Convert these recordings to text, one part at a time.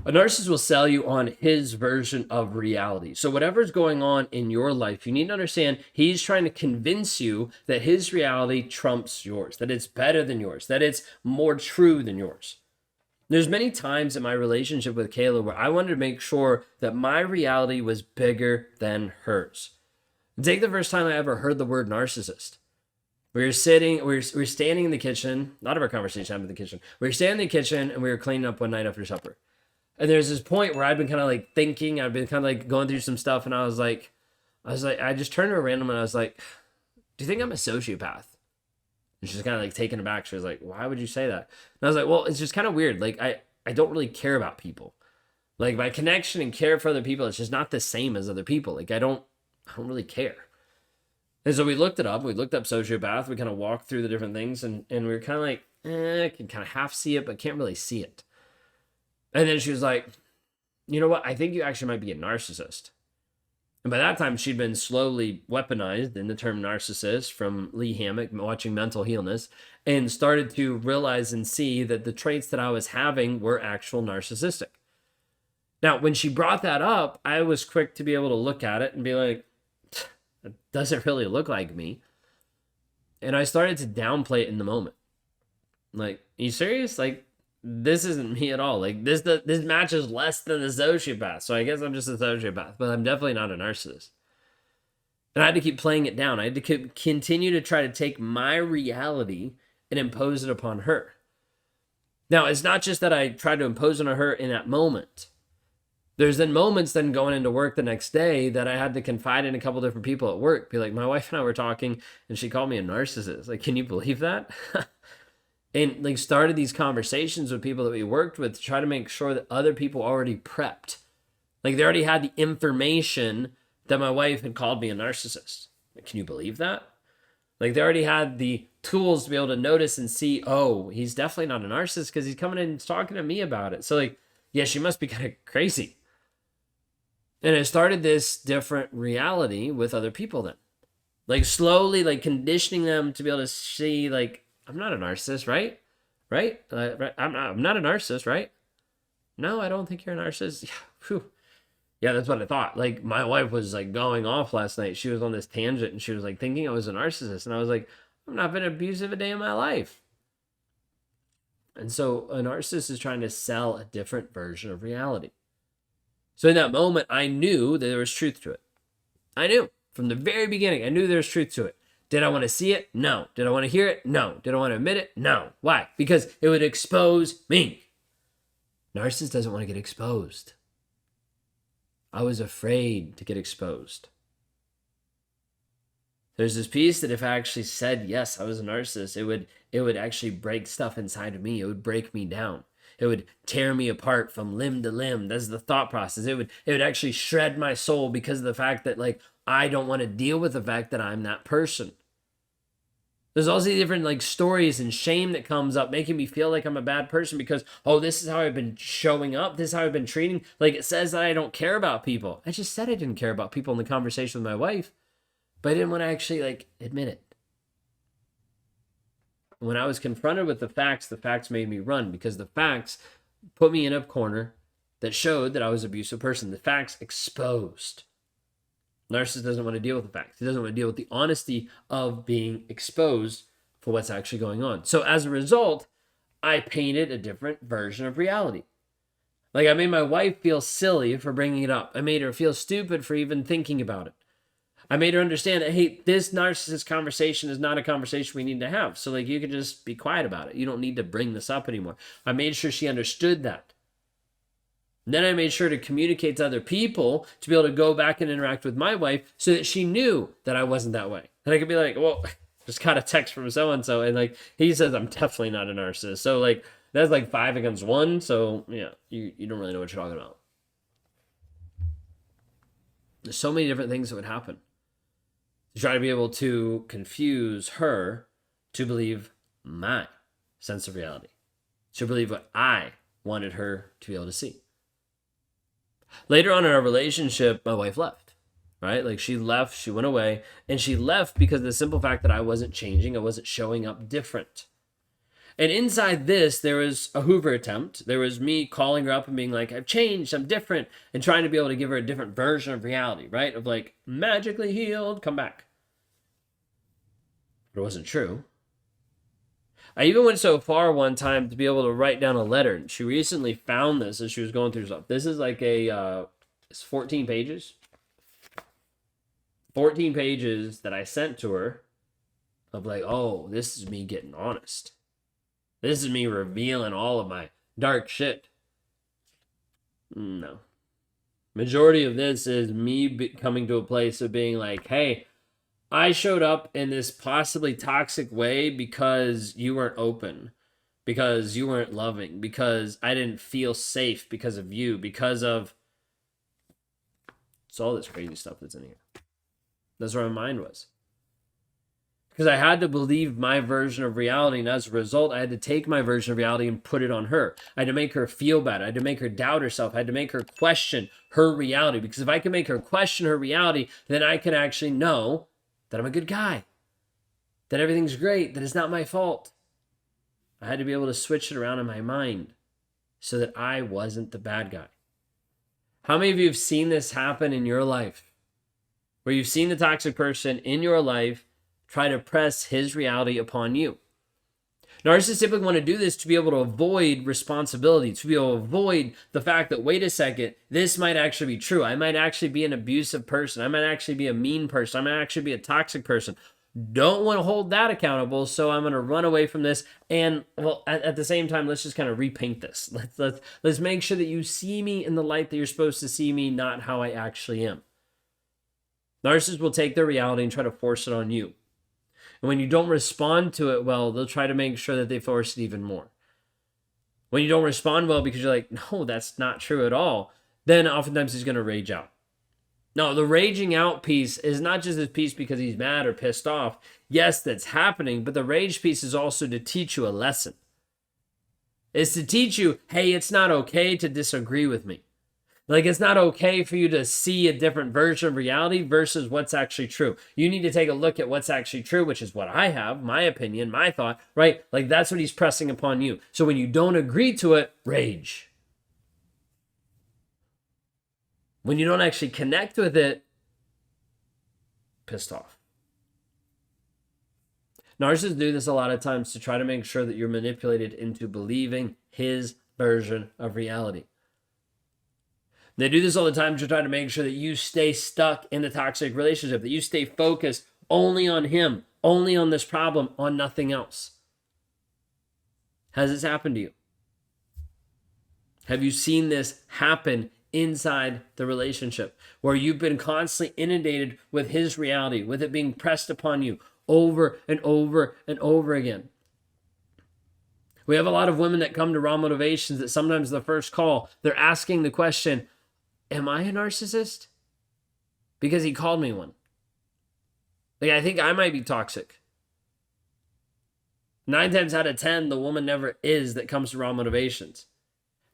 A narcissist will sell you on his version of reality. So, whatever's going on in your life, you need to understand he's trying to convince you that his reality trumps yours, that it's better than yours, that it's more true than yours. There's many times in my relationship with Kayla where I wanted to make sure that my reality was bigger than hers. Take the first time I ever heard the word narcissist. We were standing in the kitchen. A lot of our conversation happened in the kitchen. We were standing in the kitchen and we were cleaning up one night after supper. And there's this point where I'd been kind of like thinking, I've been kind of like going through some stuff, and I just turned to her random and I was like, "Do you think I'm a sociopath?" And she's kind of like taken aback. She was like, "Why would you say that?" And I was like, "Well, it's just kind of weird. Like I don't really care about people. Like my connection and care for other people, it's just not the same as other people. Like I don't really care." And so we looked it up. We looked up sociopath. We kind of walked through the different things, and we were kind of like, I can kind of half see it, but can't really see it. And then she was like, "You know what? I think you actually might be a narcissist." And by that time, she'd been slowly weaponized in the term narcissist from Lee Hammock, watching Mental Healness, and started to realize and see that the traits that I was having were actual narcissistic. Now, when she brought that up, I was quick to be able to look at it and be like, it doesn't really look like me. And I started to downplay it in the moment. Like, are you serious? Like, this isn't me at all. Like, this matches less than the sociopath. So I guess I'm just a sociopath, but I'm definitely not a narcissist. And I had to keep playing it down. I had to continue to try to take my reality and impose it upon her. Now, it's not just that I tried to impose it on her in that moment. There's then moments then going into work the next day that I had to confide in a couple different people at work. Be like, my wife and I were talking and she called me a narcissist. Like, can you believe that? And like started these conversations with people that we worked with to try to make sure that other people already prepped. Like they already had the information that my wife had called me a narcissist. Like, can you believe that? Like they already had the tools to be able to notice and see, oh, he's definitely not a narcissist because he's coming in and talking to me about it. So like, yeah, she must be kind of crazy. And it started this different reality with other people then. Like slowly like conditioning them to be able to see like, I'm not a narcissist, right? Right? I'm not a narcissist, right? No, I don't think you're a narcissist. Yeah, whew. Yeah, that's what I thought. Like my wife was like going off last night. She was on this tangent and she was like thinking I was a narcissist. And I was like, I've not been abusive a day in my life. And so a narcissist is trying to sell a different version of reality. So in that moment, I knew that there was truth to it. I knew from the very beginning, I knew there was truth to it. Did I want to see it? No. Did I want to hear it? No. Did I want to admit it? No. Why? Because it would expose me. Narcissist doesn't want to get exposed. I was afraid to get exposed. There's this piece that if I actually said, yes, I was a narcissist, it would actually break stuff inside of me. It would break me down. It would tear me apart from limb to limb. That's the thought process. It would actually shred my soul because of the fact that like I don't want to deal with the fact that I'm that person. There's all these different like stories and shame that comes up making me feel like I'm a bad person because, oh, this is how I've been showing up. This is how I've been treating. Like it says that I don't care about people. I just said I didn't care about people in the conversation with my wife, but I didn't want to actually like admit it. When I was confronted with the facts made me run because the facts put me in a corner that showed that I was an abusive person. The facts exposed. Narcissist doesn't want to deal with the facts. He doesn't want to deal with the honesty of being exposed for what's actually going on. So as a result, I painted a different version of reality. Like I made my wife feel silly for bringing it up. I made her feel stupid for even thinking about it. I made her understand that, hey, this narcissist conversation is not a conversation we need to have. So like you can just be quiet about it. You don't need to bring this up anymore. I made sure she understood that. And then I made sure to communicate to other people to be able to go back and interact with my wife so that she knew that I wasn't that way. And I could be like, well, just got a text from so-and-so. And like, he says, I'm definitely not a narcissist. So like, that's like 5 against 1. So yeah, you don't really know what you're talking about. There's so many different things that would happen to try to be able to confuse her to believe my sense of reality, to believe what I wanted her to be able to see. Later on in our relationship, my wife left, right? Like she left, she went away, and she left because of the simple fact that I wasn't changing, I wasn't showing up different. And inside this, there was a Hoover attempt. There was me calling her up and being like, I've changed, I'm different, and trying to be able to give her a different version of reality, right? Of like, magically healed, come back. But it wasn't true. I even went so far one time to be able to write down a letter. And she recently found this as she was going through stuff. This is like it's 14 pages. 14 pages that I sent to her of like, oh, this is me getting honest. This is me revealing all of my dark shit. No. Majority of this is me coming to a place of being like, hey, I showed up in this possibly toxic way because you weren't open, because you weren't loving, because I didn't feel safe because of you, because of... It's all this crazy stuff that's in here. That's where my mind was. Because I had to believe my version of reality, and as a result, I had to take my version of reality and put it on her. I had to make her feel bad. I had to make her doubt herself. I had to make her question her reality. Because if I can make her question her reality, then I can actually know that I'm a good guy, that everything's great, that it's not my fault. I had to be able to switch it around in my mind so that I wasn't the bad guy. How many of you have seen this happen in your life? Where you've seen the toxic person in your life try to press his reality upon you. Narcissists typically want to do this to be able to avoid responsibility, to be able to avoid the fact that, wait a second, this might actually be true. I might actually be an abusive person. I might actually be a mean person. I might actually be a toxic person. Don't want to hold that accountable, so I'm going to run away from this. And well, at the same time, let's just kind of repaint this. Let's make sure that you see me in the light that you're supposed to see me, not how I actually am. Narcissists will take their reality and try to force it on you. And when you don't respond to it well, they'll try to make sure that they force it even more. When you don't respond well because you're like, no, that's not true at all, then oftentimes he's going to rage out. No, the raging out piece is not just this piece because he's mad or pissed off. Yes, that's happening, but the rage piece is also to teach you a lesson. It's to teach you, hey, it's not okay to disagree with me. Like, it's not okay for you to see a different version of reality versus what's actually true. You need to take a look at what's actually true, which is what I have, my opinion, my thought, right? Like, that's what he's pressing upon you. So when you don't agree to it, rage. When you don't actually connect with it, pissed off. Narcissists do this a lot of times to try to make sure that you're manipulated into believing his version of reality. They do this all the time to try to make sure that you stay stuck in the toxic relationship, that you stay focused only on him, only on this problem, on nothing else. Has this happened to you? Have you seen this happen inside the relationship where you've been constantly inundated with his reality, with it being pressed upon you over and over and over again? We have a lot of women that come to Raw Motivations that sometimes the first call, they're asking the question, am I a narcissist? Because he called me one. Like, I think I might be toxic. 9 times out of 10, the woman never is that comes to Raw Motivations.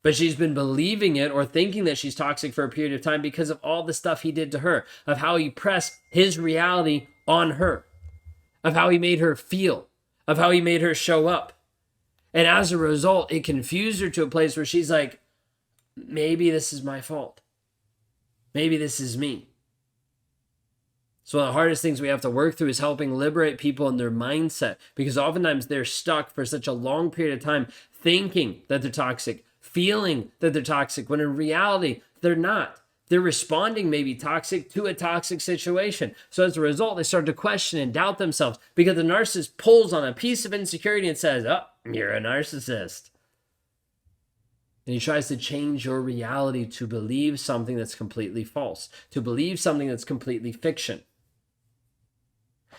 But she's been believing it or thinking that she's toxic for a period of time because of all the stuff he did to her, of how he pressed his reality on her, of how he made her feel, of how he made her show up. And as a result, it confused her to a place where she's like, maybe this is my fault. Maybe this is me. So one of the hardest things we have to work through is helping liberate people in their mindset, because oftentimes they're stuck for such a long period of time thinking that they're toxic, feeling that they're toxic, when in reality, they're not. They're responding maybe toxic to a toxic situation. So as a result, they start to question and doubt themselves because the narcissist pulls on a piece of insecurity and says, oh, you're a narcissist. And he tries to change your reality to believe something that's completely false, to believe something that's completely fiction.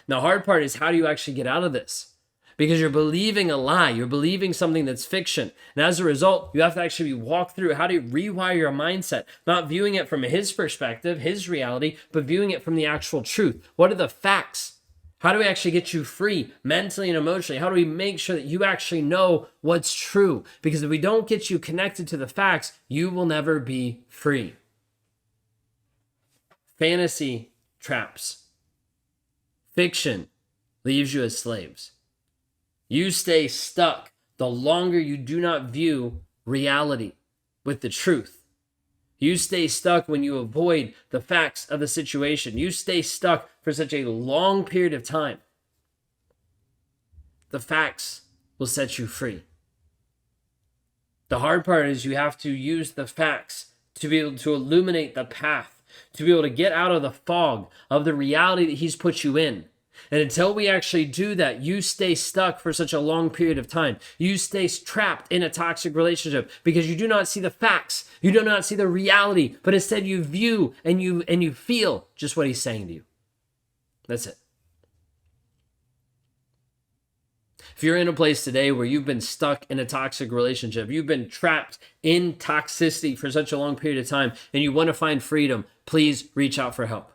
Now, the hard part is, how do you actually get out of this? Because you're believing a lie. You're believing something that's fiction. And as a result, you have to actually walk through how to rewire your mindset, not viewing it from his perspective, his reality, but viewing it from the actual truth. What are the facts? How do we actually get you free mentally and emotionally? How do we make sure that you actually know what's true? Because if we don't get you connected to the facts, you will never be free. Fantasy traps. Fiction leaves you as slaves. You stay stuck the longer you do not view reality with the truth. You stay stuck when you avoid the facts of the situation. You stay stuck for such a long period of time. The facts will set you free. The hard part is you have to use the facts to be able to illuminate the path, to be able to get out of the fog of the reality that he's put you in. And until we actually do that, you stay stuck for such a long period of time. You stay trapped in a toxic relationship because you do not see the facts. You do not see the reality, but instead you view and you feel just what he's saying to you. That's it. If you're in a place today where you've been stuck in a toxic relationship, you've been trapped in toxicity for such a long period of time, and you want to find freedom, please reach out for help.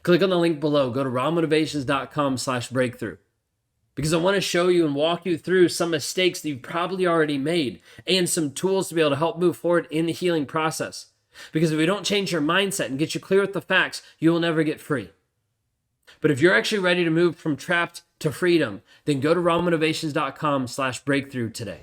Click on the link below. Go to rawmotivations.com/breakthrough. Because I want to show you and walk you through some mistakes that you've probably already made and some tools to be able to help move forward in the healing process. Because if we don't change your mindset and get you clear with the facts, you will never get free. But if you're actually ready to move from trapped to freedom, then go to rawmotivations.com/breakthrough today.